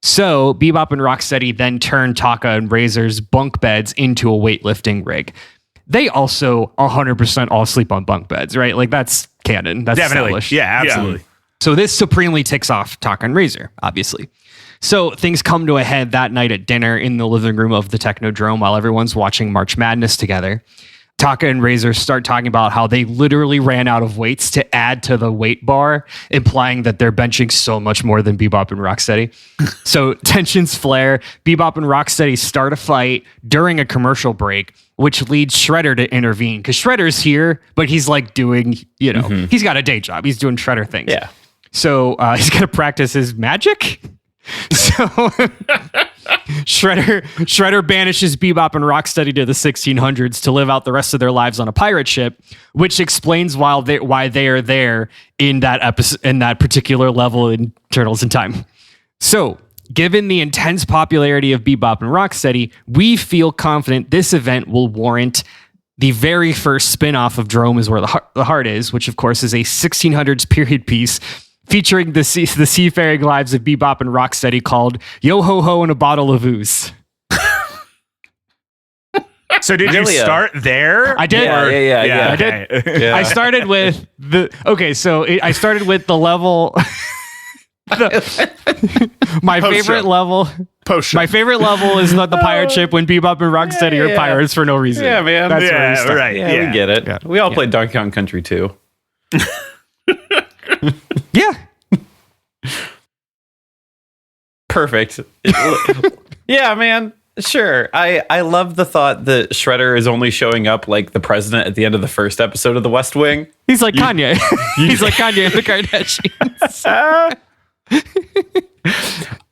So Bebop and Rocksteady then turn Taka and Razor's bunk beds into a weightlifting rig. they also 100% all sleep on bunk beds, right? Like that's canon. That's Definitely. established. Yeah, absolutely. So this supremely ticks off Taka and Razor, obviously. So things come to a head that night at dinner in the living room of the Technodrome while everyone's watching March Madness together. Taka and Razor start talking about how they literally ran out of weights to add to the weight bar, implying that they're benching so much more than Bebop and Rocksteady. So tensions flare. Bebop and Rocksteady start a fight during a commercial break, which leads Shredder to intervene because Shredder's here, but he's like doing, he's got a day job. He's doing Shredder things. Yeah. So he's going to practice his magic. So Shredder banishes Bebop and Rocksteady to the 1600s to live out the rest of their lives on a pirate ship, which explains why they are there in that episode, in that particular level in Turtles in Time. So, given the intense popularity of Bebop and Rocksteady, we feel confident this event will warrant the very first spin-off of Drome is Where the Heart Is, which of course is a 1600s period piece featuring the seafaring lives of Bebop and Rocksteady called Yo Ho Ho and a Bottle of Ooze. So did you start there? I did. Yeah. I did. Yeah. I started with I started with the level. My favorite level. My favorite level is not the pirate ship when Bebop and Rocksteady are pirates for no reason. Yeah, man. That's where we start. right. Yeah, we get it. Yeah. We all played Donkey Kong Country too. Yeah. Perfect. Yeah, man. Sure. I love the thought that Shredder is only showing up like the president at the end of the first episode of The West Wing. He's like Kanye. He's like Kanye and the Kardashians.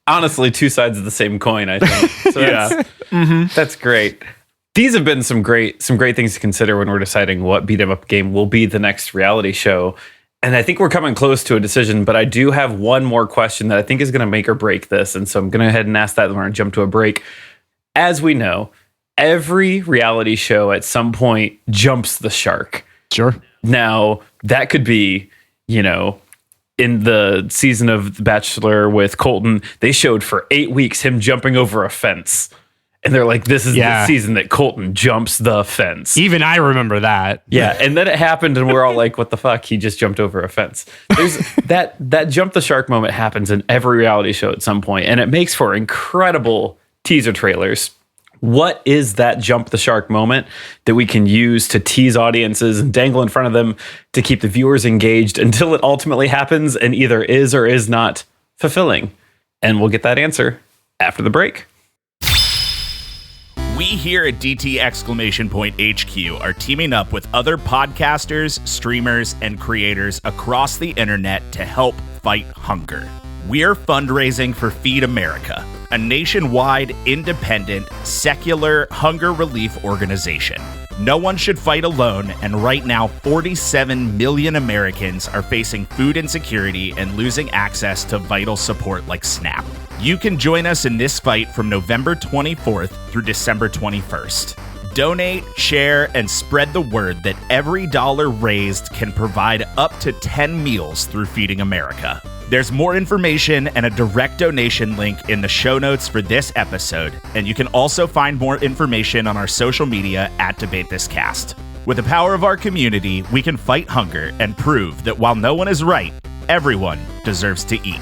Honestly, two sides of the same coin, I think. So that's great. These have been some great things to consider when we're deciding what beat 'em up game will be the next reality show. And I think we're coming close to a decision, but I do have one more question that I think is going to make or break this. And so I'm going to go ahead and ask that, and we're going to jump to a break. As we know, every reality show at some point jumps the shark. Sure. Now, that could be, in the season of The Bachelor with Colton, they showed for 8 weeks him jumping over a fence. And they're like, this is the season that Colton jumps the fence. Even I remember that. Yeah, and then it happened, and we're all like, what the fuck? He just jumped over a fence. There's that jump the shark moment happens in every reality show at some point, and it makes for incredible teaser trailers. What is that jump the shark moment that we can use to tease audiences and dangle in front of them to keep the viewers engaged until it ultimately happens and either is or is not fulfilling? And we'll get that answer after the break. We here at DT HQ are teaming up with other podcasters, streamers, and creators across the internet to help fight hunger. We're fundraising for Feed America, a nationwide, independent, secular hunger relief organization. No one should fight alone, and right now 47 million Americans are facing food insecurity and losing access to vital support like SNAP. You can join us in this fight from November 24th through December 21st. Donate, share, and spread the word that every dollar raised can provide up to 10 meals through Feeding America. There's more information and a direct donation link in the show notes for this episode, and you can also find more information on our social media at DebateThisCast. With the power of our community, we can fight hunger and prove that while no one is right, everyone deserves to eat.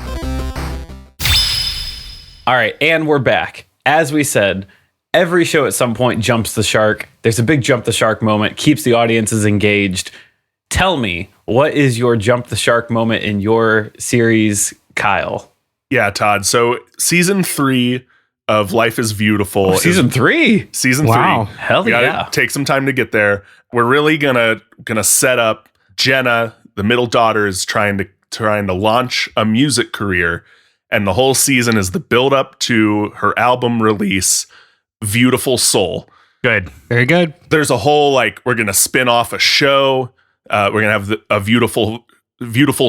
All right, and we're back. As we said, every show at some point jumps the shark. There's a big jump the shark moment, keeps the audiences engaged. Tell me, what is your jump the shark moment in your series, Kyle? Yeah, Todd. So season 3 of Life is Beautiful. Season 3? Season 3. Wow. Hell We gotta yeah. take some time to get there. We're really gonna set up Jenna, the middle daughter, is trying to launch a music career. And the whole season is the build up to her album release, Viewtiful Soul. Good. Very good. There's a whole, we're going to spin off a show. We're going to have a Viewtiful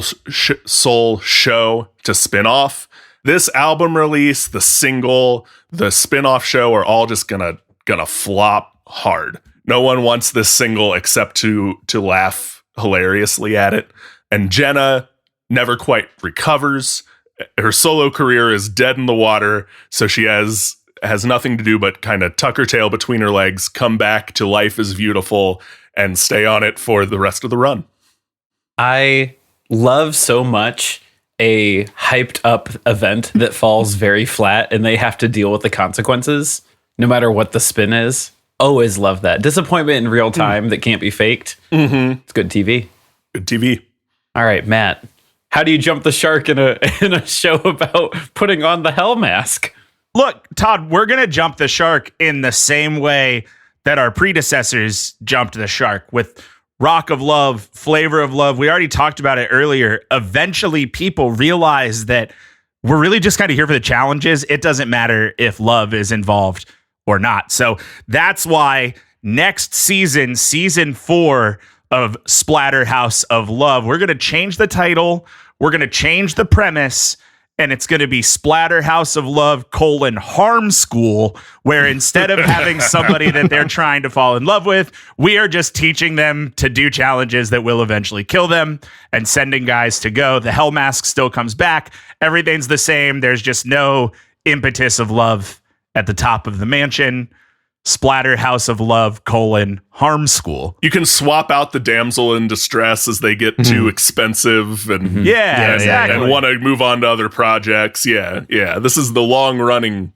Soul show to spin off. This album release, the single, the spin-off show are all just gonna flop hard. No one wants this single except to laugh hilariously at it. And Jenna never quite recovers. Her solo career is dead in the water, so she has has nothing to do but kind of tuck her tail between her legs, come back to Life is Viewtiful, and stay on it for the rest of the run. I love so much a hyped up event that falls very flat and they have to deal with the consequences, no matter what the spin is. Always love that. Disappointment in real time that can't be faked. Mm-hmm. It's good TV. Good TV. All right, Matt. How do you jump the shark in a show about putting on the hell mask? Look, Todd, we're going to jump the shark in the same way that our predecessors jumped the shark with Rock of Love, Flavor of Love. We already talked about it earlier. Eventually, people realize that we're really just kind of here for the challenges. It doesn't matter if love is involved or not. So that's why next season, season 4 of Splatterhouse of Love, we're going to change the title. We're going to change the premise. And it's going to be Splatterhouse of Love : Harm School, where instead of having somebody that they're trying to fall in love with, we are just teaching them to do challenges that will eventually kill them and sending guys to go. The Hell Mask still comes back. Everything's the same. There's just no impetus of love at the top of the mansion. Splatterhouse of Love : Harm School. You can swap out the damsel in distress as they get too expensive and exactly. and want to move on to other projects. Yeah. This is the long running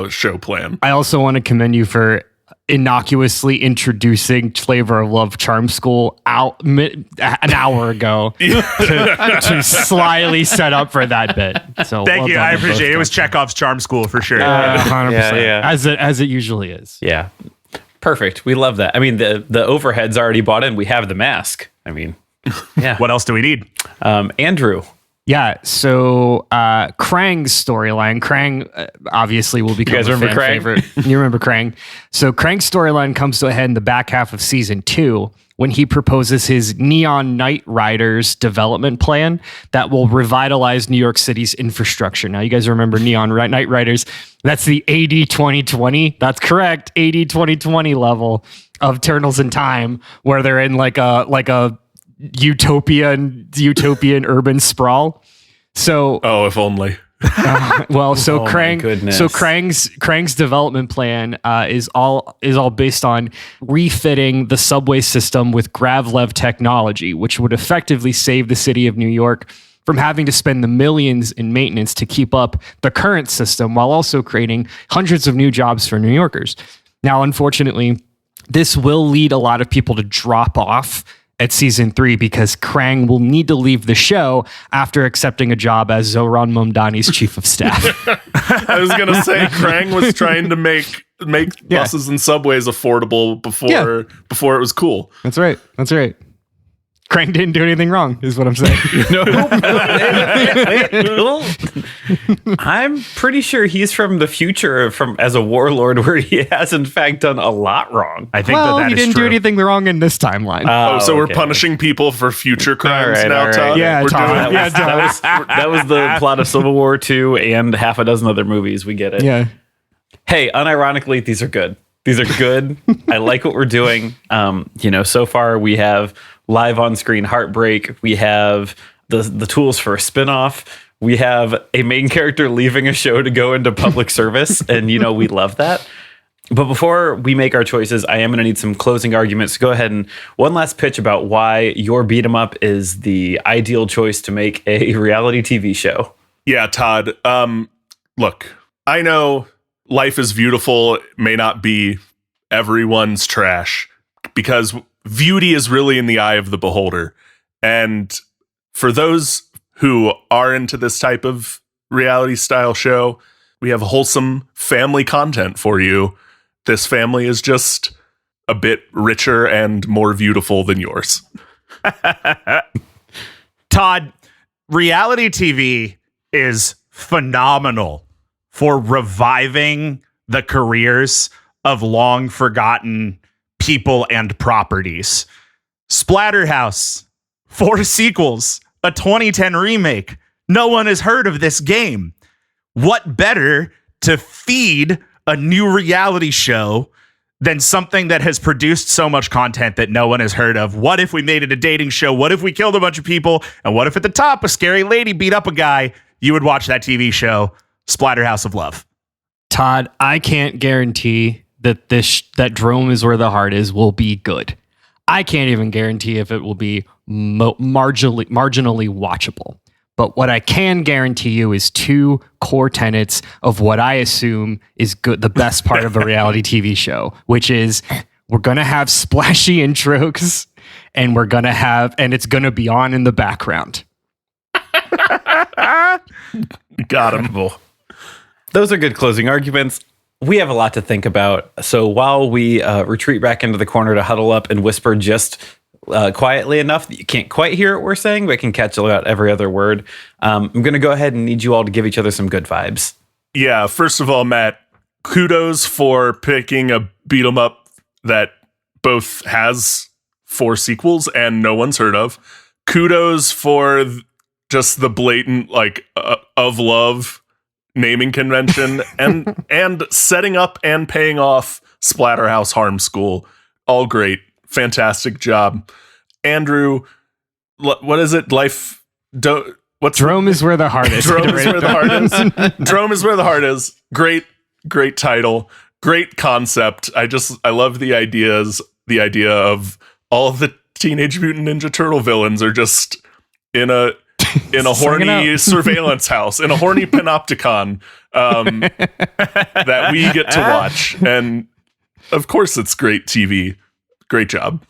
show plan. I also want to commend you for innocuously introducing Flavor of Love Charm School an hour ago to slyly set up for that bit. So thank you. I appreciate it. It was Chekhov's Charm School for sure. 100%. Yeah. As it usually is. Yeah. Perfect. We love that. I mean, the overhead's already bought in. We have the mask. I mean, yeah. What else do we need? Andrew. Yeah, so Krang's storyline. Krang obviously will become you guys a remember fan Krang? favorite. You remember Krang? So Krang's storyline comes to a head in the back half of season 2 when he proposes his Neon Knight Riders development plan that will revitalize New York City's infrastructure. Now, you guys remember Neon Knight Riders? That's the AD 2020. That's correct. AD 2020 level of Turtles in Time, where they're in like a utopian urban sprawl. So if only. Krang's development plan is all based on refitting the subway system with Gravlev technology, which would effectively save the city of New York from having to spend the millions in maintenance to keep up the current system while also creating hundreds of new jobs for New Yorkers. Now, unfortunately, this will lead a lot of people to drop off at season 3 because Krang will need to leave the show after accepting a job as Zoran Momdani's chief of staff. I was gonna say Krang was trying to make buses and subways affordable before it was cool. That's right. Krang didn't do anything wrong, is what I'm saying. I'm pretty sure he's from the future, as a warlord, where he has in fact done a lot wrong. I think he didn't do anything wrong in this timeline. So we're punishing people for future crimes now, Todd? Yeah, we're Todd. doing That was the plot of Civil War II and half a dozen other movies. We get it. Yeah. Hey, unironically, these are good. I like what we're doing. So far we have live on screen heartbreak. We have the tools for a spinoff. We have a main character leaving a show to go into public service. And, we love that. But before we make our choices, I am going to need some closing arguments. Go ahead and one last pitch about why your beat 'em up is the ideal choice to make a reality TV show. Yeah, Todd. Look, I know Life is Viewtiful may not be everyone's trash because beauty is really in the eye of the beholder. And for those who are into this type of reality style show, we have wholesome family content for you. This family is just a bit richer and more beautiful than yours. Todd, reality TV is phenomenal for reviving the careers of long forgotten people and properties. Splatterhouse, 4 sequels, a 2010 remake. No one has heard of this game. What better to feed a new reality show than something that has produced so much content that no one has heard of? What if we made it a dating show? What if we killed a bunch of people? And what if at the top a scary lady beat up a guy? You would watch that TV show, Splatterhouse of Love. Todd, I can't guarantee that that Drome is where the heart is will be good. I can't even guarantee if it will be marginally watchable. But what I can guarantee you is two core tenets of what I assume is good, the best part of a reality TV show, which is we're going to have splashy intros and it's going to be on in the background. Got him. Those are good closing arguments. We have a lot to think about. So while we retreat back into the corner to huddle up and whisper just quietly enough that you can't quite hear what we're saying, but can catch about every other word, I'm going to go ahead and need you all to give each other some good vibes. Yeah, first of all, Matt, kudos for picking a beat 'em up that both has 4 sequels and no one's heard of. Kudos for just the blatant of love naming convention and setting up and paying off Splatterhouse Harm School. All great. Fantastic job. Andrew, what is it? Drome is where the heart is. Drome is where the heart is. Drome is where the heart is. Great title. Great concept. I love the idea of all the Teenage Mutant Ninja Turtle villains are just in a horny surveillance house, in a horny panopticon that we get to watch. And of course it's great TV. Great job.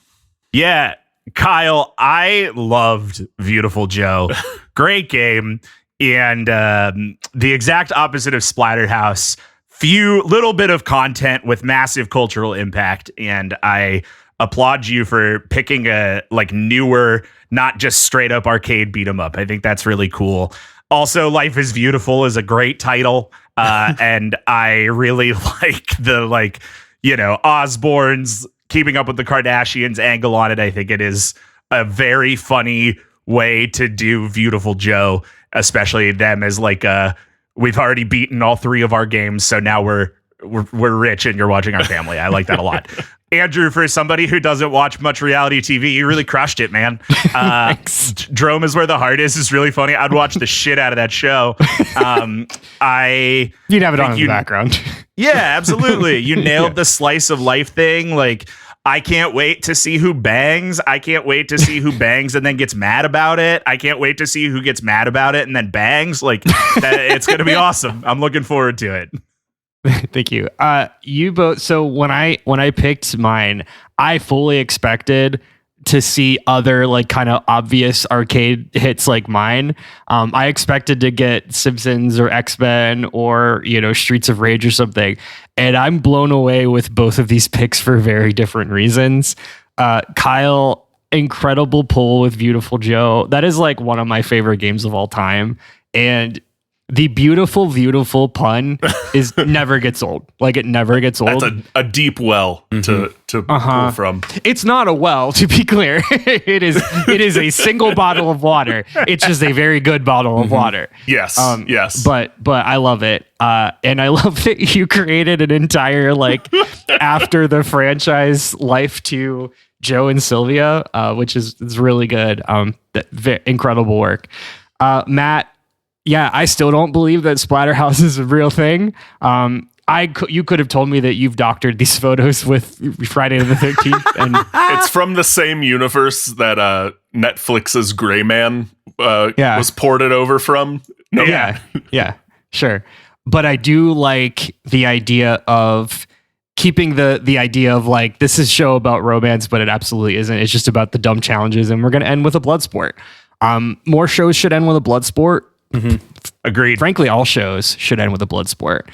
Yeah, Kyle, I loved Viewtiful Joe. Great game. And the exact opposite of Splatterhouse. Little bit of content with massive cultural impact. And I applaud you for picking a newer, not just straight up arcade beat 'em up. I think that's really cool. Also, Life is Viewtiful is a great title. And I really like the Osbournes keeping up with the Kardashians angle on it. I think it is a very funny way to do Viewtiful Joe, especially them as we've already beaten all 3 of our games. So now we're rich and you're watching our family. I like that a lot. Andrew, for somebody who doesn't watch much reality TV, you really crushed it, man. Drome is where the heart is really funny. I'd watch the shit out of that show. You'd have it on in the background. Yeah, absolutely. You nailed the slice of life thing. I can't wait to see who bangs. I can't wait to see who bangs and then gets mad about it. I can't wait to see who gets mad about it and then bangs. It's going to be awesome. I'm looking forward to it. Thank you. You both. So when I picked mine, I fully expected to see other kind of obvious arcade hits like mine. I expected to get Simpsons or X-Men or Streets of Rage or something, and I'm blown away with both of these picks for very different reasons. Kyle, incredible pull with Viewtiful Joe. That is one of my favorite games of all time, and the beautiful pun never gets old. It never gets old. That's a deep well to pull from. It's not a well, to be clear. It is a single bottle of water. It's just a very good bottle of water. Yes. Yes. But I love it. And I love that you created an entire after the franchise life to Joe and Sylvia, which is really good. Incredible work. Matt, yeah, I still don't believe that Splatterhouse is a real thing. You could have told me that you've doctored these photos with Friday the 13th. And it's from the same universe that Netflix's Gray Man was ported over from. No. Yeah, sure. But I do like the idea of keeping the idea of this is a show about romance, but it absolutely isn't. It's just about the dumb challenges, and we're going to end with a blood sport. More shows should end with a blood sport. Mm-hmm. Agreed. Frankly, all shows should end with a blood sport.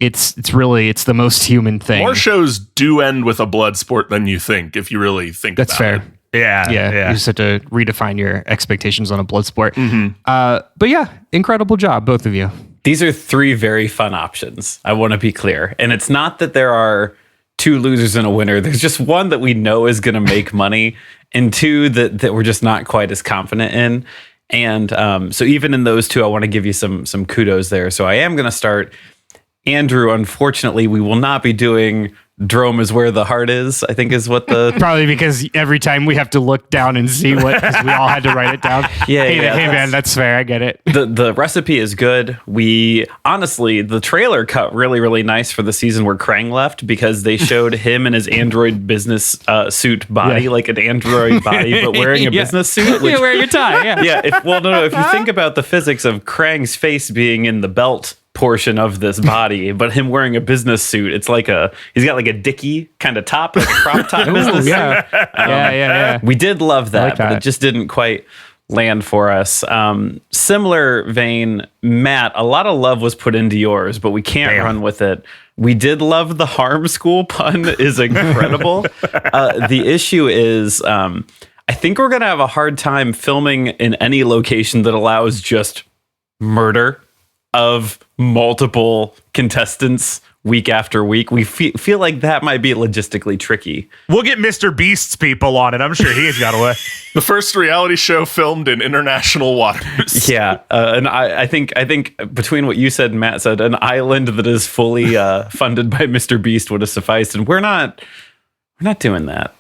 It's the most human thing. More shows do end with a blood sport than you think, if you really think that's about fair. it. Yeah. You just have to redefine your expectations on a blood sport. Mm-hmm. But yeah, incredible job, both of you. These are 3 very fun options. I want to be clear. And it's not that there are 2 losers and a winner. There's just one that we know is going to make money and 2 that we're just not quite as confident in. And so even in those 2, I want to give you some kudos there. So I am going to start. Andrew, unfortunately, we will not be doing Drome is where the heart is, I think is what the... Probably because every time we have to look down and see what, because we all had to write it down. Yeah, hey, yeah, hey man, that's fair. I get it. The recipe is good. Honestly, the trailer cut really, really nice for the season where Krang left because they showed him in his android business suit body, like an android body, but wearing a business suit. You're wearing your tie, yeah. Yeah, if you think about the physics of Krang's face being in the belt portion of this body, but him wearing a business suit, it's like he's got like a dicky kind of top, like a crop top business suit. Yeah. We did love that, like that. but it just didn't quite land for us. Similar vein, Matt, a lot of love was put into yours, but we can't run with it. We did love the harm school pun is incredible. The issue is, I think we're going to have a hard time filming in any location that allows just murder of multiple contestants week after week. We feel like that might be logistically tricky. We'll get Mr. Beast's people on it. I'm sure he's got a way. The first reality show filmed in international waters. Yeah, and I think between what you said and Matt said, an island that is fully funded by Mr. Beast would have sufficed, and we're not doing that.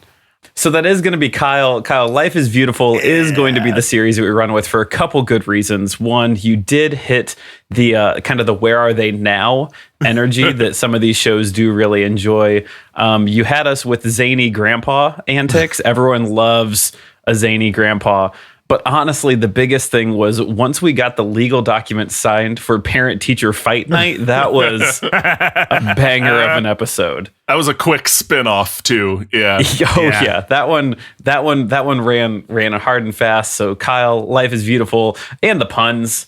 So that is going to be Kyle. Kyle, Life is Viewtiful is going to be the series that we run with for a couple good reasons. One, you did hit the kind of the where are they now energy that some of these shows do really enjoy. You had us with zany grandpa antics. Everyone loves a zany grandpa. But honestly, the biggest thing was once we got the legal document signed for parent-teacher fight night, that was a banger of an episode. That was a quick spin-off too. Yeah. Yeah. That one ran hard and fast. So Kyle, Life is Viewtiful, and the puns,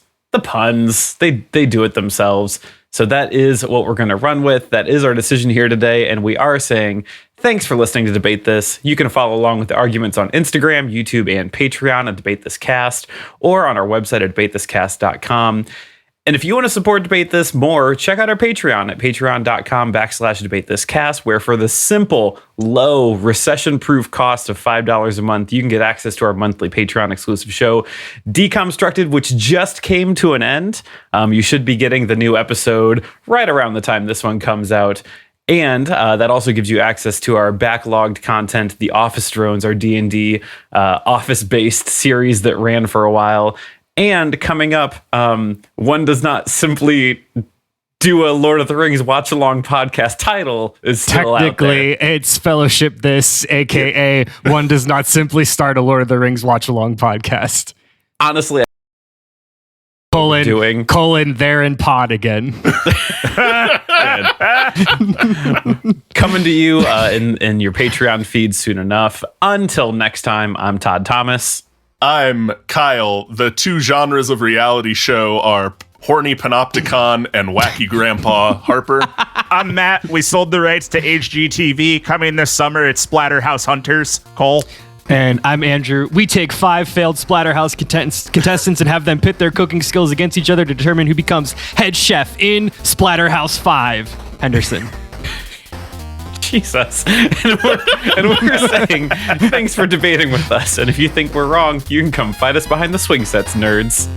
they do it themselves. So that is what we're going to run with. That is our decision here today. And we are saying thanks for listening to Debate This. You can follow along with the arguments on Instagram, YouTube, and Patreon at Debate This Cast, or on our website at debatethiscast.com. And if you want to support Debate This more, check out our Patreon at patreon.com/debatethiscast, where for the simple, low, recession-proof cost of $5 a month, you can get access to our monthly Patreon exclusive show, Deconstructed, which just came to an end. You should be getting the new episode right around the time this one comes out. And that also gives you access to our backlogged content, The Office Drones, our D&D office-based series that ran for a while. And coming up, one does not simply do a Lord of the Rings watch-along podcast. Title is still Technically, out there. it's Fellowship This, a.k.a. one does not simply start a Lord of the Rings watch-along podcast. Honestly, Colon, they're in pod again. coming to you in your Patreon feed soon enough. Until next time, I'm Todd Thomas. I'm Kyle. The two genres of reality show are horny panopticon and wacky grandpa Harper. I'm Matt. We sold the rights to HGTV. Coming this summer, it's Splatterhouse Hunters. Cole. And I'm Andrew. We take 5 failed Splatterhouse contestants and have them pit their cooking skills against each other to determine who becomes head chef in Splatterhouse 5. Henderson. Jesus. And we're saying thanks for debating with us. And if you think we're wrong, you can come fight us behind the swing sets, nerds.